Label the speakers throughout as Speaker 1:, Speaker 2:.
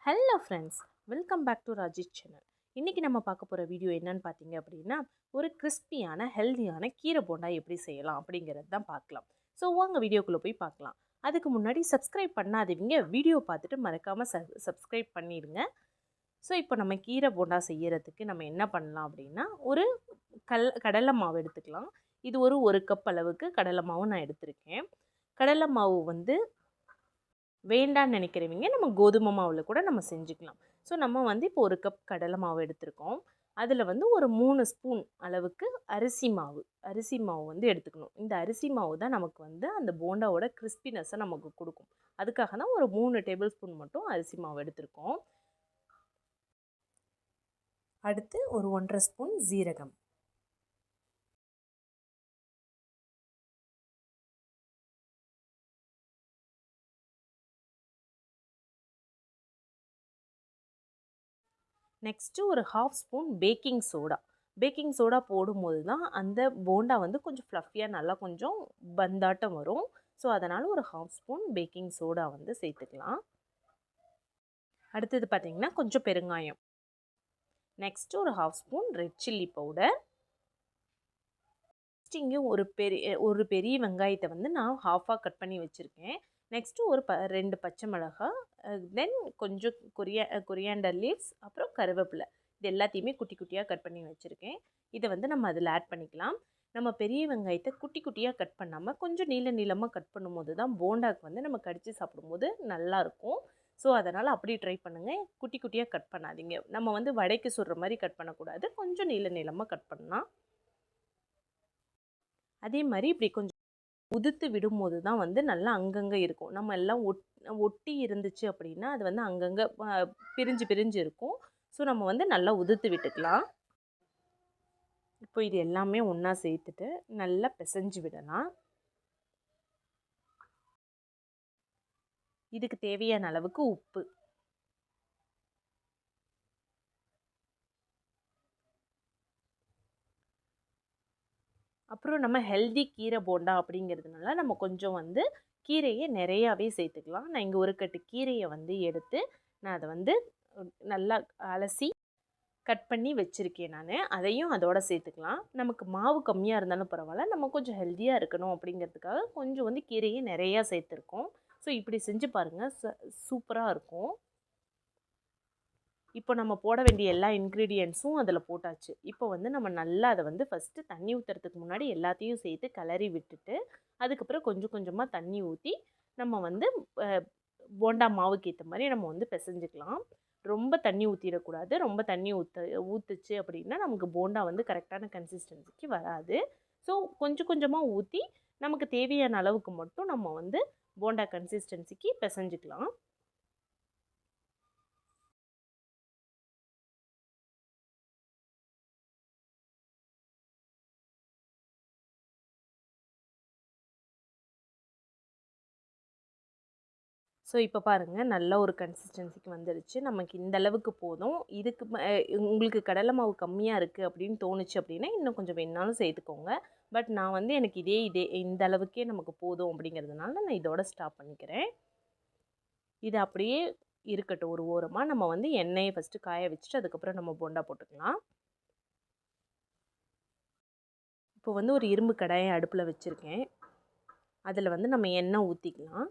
Speaker 1: Hello friends, welcome back to Rajesh channel. இன்றைக்கி நம்ம பார்க்க போகிற வீடியோ என்னன்னு பார்த்தீங்க அப்படின்னா, ஒரு கிறிஸ்பியான ஹெல்தியான கீரை போண்டா எப்படி செய்யலாம் அப்படிங்கிறது தான் பார்க்கலாம். ஸோ வாங்க வீடியோக்குள்ளே போய் பார்க்கலாம். அதுக்கு முன்னாடி சப்ஸ்கிரைப் பண்ணாதவங்க வீடியோ பார்த்துட்டு மறக்காமல் சப்ஸ்கிரைப் பண்ணிடுங்க. ஸோ இப்போ நம்ம கீரை போண்டா செய்யறதுக்கு நம்ம என்ன பண்ணலாம் அப்படின்னா, ஒரு கடலை மாவு எடுத்துக்கலாம். இது ஒரு கப் அளவுக்கு கடலை மாவு நான் எடுத்திருக்கேன். கடலை மாவு வந்து வேண்டான்னு நினைக்கிறவங்க நம்ம கோதுமை மாவில் கூட நம்ம செஞ்சுக்கலாம். ஸோ நம்ம வந்து இப்போ ஒரு கப் கடலை மாவு எடுத்திருக்கோம். அதில் வந்து ஒரு 3 ஸ்பூன் அளவுக்கு அரிசி மாவு வந்து எடுத்துக்கணும். இந்த அரிசி மாவு தான் நமக்கு வந்து அந்த போண்டாவோட கிறிஸ்பினஸை நமக்கு கொடுக்கும். அதுக்காக தான் ஒரு 3 டேபிள் ஸ்பூன் மட்டும் அரிசி மாவு எடுத்திருக்கோம். அடுத்து ஒரு 1.5 ஸ்பூன் ஜீரகம், நெக்ஸ்ட்டு ஒரு 1/2 ஸ்பூன் பேக்கிங் சோடா போடும்போது தான் அந்த போண்டா வந்து கொஞ்சம் ஃப்ளஃபியாக நல்லா கொஞ்சம் பந்தாட்டம் வரும். ஸோ அதனால் ஒரு 1/2 ஸ்பூன் பேக்கிங் சோடா வந்து சேர்த்துக்கலாம். அடுத்தது பார்த்திங்கன்னா கொஞ்சம் பெருங்காயம், நெக்ஸ்ட்டு ஒரு 1/2 spoon red chilli powder. Next இங்கே ஒரு பெரிய வெங்காயத்தை வந்து நான் ஹாஃபாக கட் பண்ணி வச்சுருக்கேன். நெக்ஸ்ட்டு ஒரு 2 பச்சை மிளகாய், தென் கொஞ்சம் கொரியாண்டர் லீவ்ஸ், அப்புறம் கருவேப்பிலை. இது எல்லாத்தையுமே குட்டி குட்டியாக கட் பண்ணி வச்சுருக்கேன். இதை வந்து நம்ம அதில் ஆட் பண்ணிக்கலாம். நம்ம பெரிய வெங்காயத்தை குட்டி குட்டியாக கட் பண்ணாமல் கொஞ்சம் நீளமாக கட் பண்ணும்போது தான் போண்டாக்கு வந்து நம்ம கடித்து சாப்பிடும்போது நல்லாயிருக்கும். ஸோ அதனால் அப்படி ட்ரை பண்ணுங்கள். குட்டி குட்டியாக கட் பண்ணாதீங்க. நம்ம வந்து வடைக்கு சுடுற மாதிரி கட் பண்ணக்கூடாது. கொஞ்சம் நீளமாக கட் பண்ணலாம். அதே மாதிரி இப்படி கொஞ்சம் உதுத்து விடும்போது தான் வந்து நல்லா அங்கங்கே இருக்கும். நம்ம எல்லாம் ஒட்டி இருந்துச்சு அப்படின்னா அது வந்து அங்கங்கே பிரிஞ்சு இருக்கும். ஸோ நம்ம வந்து நல்லா உதுத்து விட்டுக்கலாம். இப்போ இது எல்லாமே ஒன்றா சேர்த்துட்டு நல்லா பிசைஞ்சு விடலாம். இதுக்கு தேவையான அளவுக்கு உப்பு, அப்புறம் நம்ம ஹெல்தி கீரை போண்டா அப்படிங்கிறதுனால நம்ம கொஞ்சம் வந்து கீரையை நிறையாவே சேர்த்துக்கலாம். நான் இங்கே ஒரு கட்டு கீரையை வந்து எடுத்து நான் அதை வந்து நல்லா அலசி கட் பண்ணி வச்சுருக்கேன். அதையும் அதோட சேர்த்துக்கலாம். நமக்கு மாவு கம்மியாக இருந்தாலும் பரவாயில்ல, நம்ம கொஞ்சம் ஹெல்த்தியாக இருக்கணும் அப்படிங்கிறதுக்காக கொஞ்சம் வந்து கீரையை நிறையா சேர்த்துருக்கோம். ஸோ இப்படி செஞ்சு பாருங்கள், சூப்பராக இருக்கும். இப்போ நம்ம போட வேண்டிய எல்லா இன்க்ரீடியன்ட்ஸும் அதில் போட்டாச்சு. இப்போ வந்து நம்ம நல்லா அதை வந்து ஃபஸ்ட்டு தண்ணி ஊற்றுறதுக்கு முன்னாடி எல்லாத்தையும் சேர்த்து கிளறி விட்டுட்டு, அதுக்கப்புறம் கொஞ்சம் கொஞ்சமாக தண்ணி ஊற்றி நம்ம வந்து போண்டா மாவுக்கு ஏற்ற மாதிரி நம்ம வந்து பிசைஞ்சிக்கலாம். ரொம்ப தண்ணி ஊற்றிடக்கூடாது. ரொம்ப தண்ணி ஊற்றுச்சு அப்படின்னா நமக்கு போண்டா வந்து கரெக்டான கன்சிஸ்டன்சிக்கு வராது. ஸோ கொஞ்சம் கொஞ்சமாக ஊற்றி நமக்கு தேவையான அளவுக்கு மட்டும் நம்ம வந்து போண்டா கன்சிஸ்டன்சிக்கு பிசைஞ்சிக்கலாம். ஸோ இப்போ பாருங்கள், நல்ல ஒரு கன்சிஸ்டன்சிக்கு வந்துடுச்சு. நமக்கு இந்த அளவுக்கு போதும். இதுக்கு உங்களுக்கு கடலை மாவு கம்மியாக இருக்குது அப்படின்னு தோணுச்சு அப்படின்னா இன்னும் கொஞ்சம் வேணுனாலும் சேர்த்துக்கோங்க. பட் நான் வந்து எனக்கு இந்த அளவுக்கே நமக்கு போதும் அப்படிங்கிறதுனால நான் இதோட ஸ்டாப் பண்ணிக்கிறேன். இது அப்படியே இருக்கட்டும் ஒரு ஓரமாக. நம்ம வந்து எண்ணெயை ஃபஸ்ட்டு காய வச்சுட்டு அதுக்கப்புறம் நம்ம போண்டா போட்டுக்கலாம். இப்போ வந்து ஒரு இரும்பு கடாயை அடுப்பில் வச்சுருக்கேன். அதில் வந்து நம்ம எண்ணெய் ஊற்றிக்கலாம்.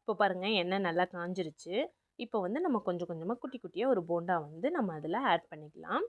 Speaker 1: இப்போ பாருங்கள், எண்ணெய் நல்லா காஞ்சிருச்சு. இப்போ வந்து நம்ம கொஞ்சம் கொஞ்சமாக குட்டி குட்டியாக ஒரு போண்டா வந்து நம்ம அதில் ஆட் பண்ணிக்கலாம்.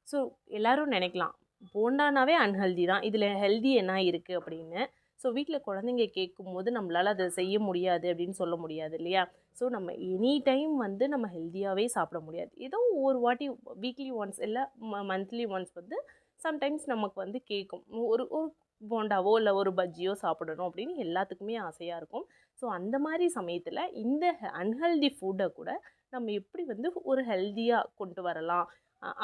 Speaker 1: ஸோ எல்லோரும் நினைக்கலாம் போண்டானாவே அன்ஹெல்தி தான், இதில் ஹெல்தி என்ன இருக்குது அப்படின்னு. ஸோ வீட்டில் குழந்தைங்க கேட்கும்போது நம்மளால் அதை செய்ய முடியாது அப்படின்னு சொல்ல முடியாது இல்லையா? ஸோ நம்ம எனி டைம் வந்து நம்ம ஹெல்த்தியாகவே சாப்பிட முடியாது. ஏதோ ஒரு வாட்டி வீக்லி ஒன்ஸ் இல்லை மந்த்லி ஒன்ஸ் வந்து சம்டைம்ஸ் நமக்கு வந்து கேட்கும், ஒரு ஒரு போண்டாவோ இல்லை ஒரு பஜ்ஜியோ சாப்பிடணும் அப்படின்னு எல்லாத்துக்குமே ஆசையாக இருக்கும். ஸோ அந்த மாதிரி சமயத்தில் இந்த அன்ஹெல்தி ஃபுட்டை கூட நம்ம எப்படி வந்து ஒரு ஹெல்த்தியாக கொண்டு வரலாம்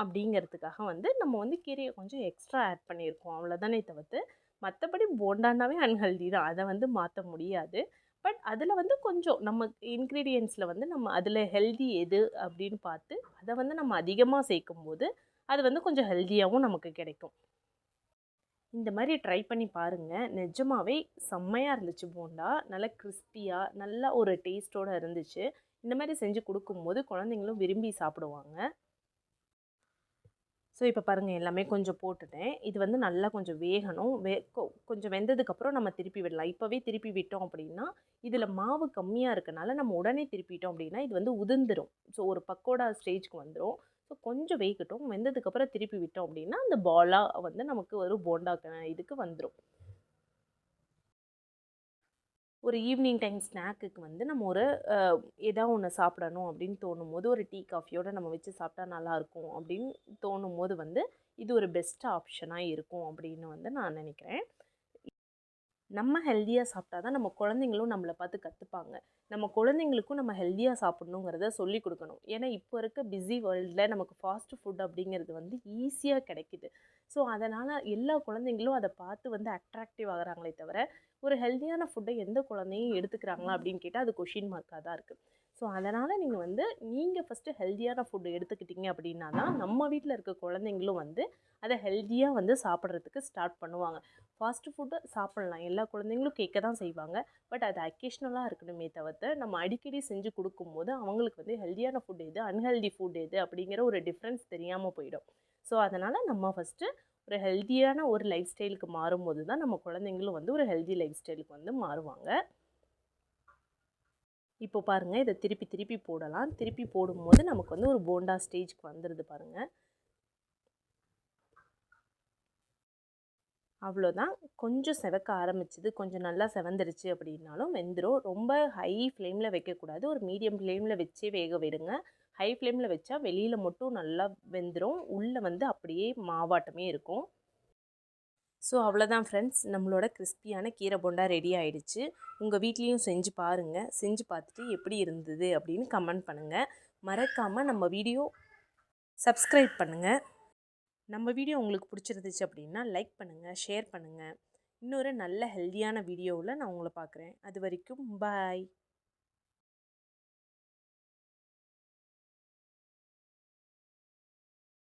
Speaker 1: அப்படிங்கிறதுக்காக வந்து நம்ம வந்து கீரையை கொஞ்சம் எக்ஸ்ட்ரா ஆட் பண்ணியிருக்கோம், அவ்வளோதானே தவிர்த்து. மற்றபடி போண்டானாவே அன்ஹெல்தி தான், அதை வந்து மாற்ற முடியாது. பட் அதில் வந்து கொஞ்சம் நம்ம இன்க்ரீடியன்ஸில் வந்து நம்ம அதில் ஹெல்தி எது அப்படின்னு பார்த்து அதை வந்து நம்ம அதிகமாக சேர்க்கும்போது அது வந்து கொஞ்சம் ஹெல்த்தியாகவும் நமக்கு கிடைக்கும். இந்த மாதிரி ட்ரை பண்ணி பாருங்கள். நிஜமாவே செம்மையாக இருந்துச்சு போண்டா. நல்லா கிறிஸ்பியாக நல்லா ஒரு டேஸ்ட்டோடு இருந்துச்சு. இந்த மாதிரி செஞ்சு கொடுக்கும்போது குழந்தைங்களும் விரும்பி சாப்பிடுவாங்க. ஸோ இப்போ பாருங்கள் எல்லாமே கொஞ்சம் போட்டுட்டேன். இது வந்து நல்லா கொஞ்சம் வேகணும். கொஞ்சம் வெந்ததுக்கப்புறம் நம்ம திருப்பி விடலாம். இப்போவே திருப்பி விட்டோம் அப்படின்னா இதில் மாவு கம்மியாக இருக்கனால நம்ம உடனே திருப்பிட்டோம் அப்படின்னா இது வந்து உதிர்ந்துடும். ஸோ ஒரு பக்கோடா ஸ்டேஜ்க்கு வந்துடும். ஸோ கொஞ்சம் வேகட்டும். வெந்ததுக்கப்புறம் திருப்பி விட்டோம் அப்படின்னா அந்த பாலாக வந்து நமக்கு ஒரு போண்டா இதுக்கு வந்துடும். ஒரு ஈவினிங் டைம் ஸ்நாக்குக்கு வந்து நம்ம ஒரு ஏதாவது ஒன்று சாப்பிடணும் அப்படின்னு தோணும்போது ஒரு டீ காஃபியோடு நம்ம வச்சு சாப்பிட்டா நல்லாயிருக்கும் அப்படின்னு தோணும்போது வந்து இது ஒரு பெஸ்ட் ஆப்ஷனாக இருக்கும் அப்படின்னு வந்து நான் நினைக்கிறேன். நம்ம ஹெல்த்தியாக சாப்பிட்டா தான் நம்ம குழந்தைங்களும் நம்மளை பார்த்து கற்றுப்பாங்க. நம்ம குழந்தைங்களுக்கும் நம்ம ஹெல்த்தியாக சாப்பிட்ணுங்கிறத சொல்லிக் கொடுக்கணும். ஏன்னா இப்போ இருக்க பிஸி வேர்ல்டில் நமக்கு ஃபாஸ்ட் ஃபுட் அப்படிங்கிறது வந்து ஈஸியாக கிடைக்கிது. ஸோ அதனால் எல்லா குழந்தைங்களும் அதை பார்த்து வந்து அட்ராக்டிவ் ஆகிறாங்களே தவிர ஒரு ஹெல்த்தியான ஃபுட்டை எந்த குழந்தையும் எடுத்துக்கிறாங்களா அப்படின்னு கேட்டால் அது கொஷின் மார்க்காக தான் இருக்குது. ஸோ அதனால் நீங்கள் ஃபஸ்ட்டு ஹெல்த்தியான ஃபுட்டு எடுத்துக்கிட்டிங்க அப்படின்னா தான் நம்ம வீட்டில் இருக்க குழந்தைங்களும் வந்து அதை ஹெல்த்தியாக வந்து சாப்பிட்றதுக்கு ஸ்டார்ட் பண்ணுவாங்க. ஃபாஸ்ட்டு ஃபுட்டு சாப்பிட்லாம், எல்லா குழந்தைங்களும் கேட்க தான் செய்வாங்க. பட் அது அக்கேஷ்னலாக இருக்கணுமே தவிர்த்து நம்ம அடிக்கடி செஞ்சு கொடுக்கும்போது அவங்களுக்கு வந்து ஹெல்த்தியான ஃபுட் எது, அன்ஹெல்தி ஃபுட் எது அப்படிங்கிற ஒரு டிஃப்ரென்ஸ் தெரியாமல் போயிடும். ஸோ அதனால் நம்ம ஃபஸ்ட்டு ஒரு ஹெல்த்தியான ஒரு லைஃப் ஸ்டைலுக்கு மாறும்போது தான் நம்ம குழந்தைங்களும் வந்து ஒரு ஹெல்தி லைஃப் ஸ்டைலுக்கு வந்து மாறுவாங்க. இப்போ பாருங்கள், இதை திருப்பி திருப்பி போடலாம். திருப்பி போடும்போது நமக்கு வந்து ஒரு போண்டா ஸ்டேஜ்க்கு வந்துடுது பாருங்கள். அவ்வளோதான். கொஞ்சம் செவக்க ஆரம்பிச்சது, கொஞ்சம் நல்லா செவந்துருச்சு அப்படின்னாலும் வெந்துடும். ரொம்ப ஹை ஃப்ளேமில் வைக்கக்கூடாது. ஒரு மீடியம் ஃப்ளேமில் வச்சே வேக விடுங்க. ஹை ஃப்ளேமில் வச்சா வெளியில் மட்டும் நல்லா வெந்துடும். உள்ளே வந்து அப்படியே மாவாட்டமே இருக்கும். ஸோ அவ்வளோதான் ஃப்ரெண்ட்ஸ், நம்மளோட கிறிஸ்பியான கீரை போண்டா ரெடி ஆகிடுச்சு. உங்கள் வீட்லேயும் செஞ்சு பாருங்கள். செஞ்சு பார்த்துட்டு எப்படி இருந்தது அப்படின்னு கமெண்ட் பண்ணுங்கள். மறக்காமல் நம்ம வீடியோ சப்ஸ்கிரைப் பண்ணுங்கள். நம்ம வீடியோ உங்களுக்கு பிடிச்சிருந்துச்சு அப்படின்னா லைக் பண்ணுங்கள், ஷேர் பண்ணுங்கள். இன்னொரு நல்ல ஹெல்த்தியான வீடியோவில் நான் உங்களை பார்க்குறேன். அது வரைக்கும் பாய்.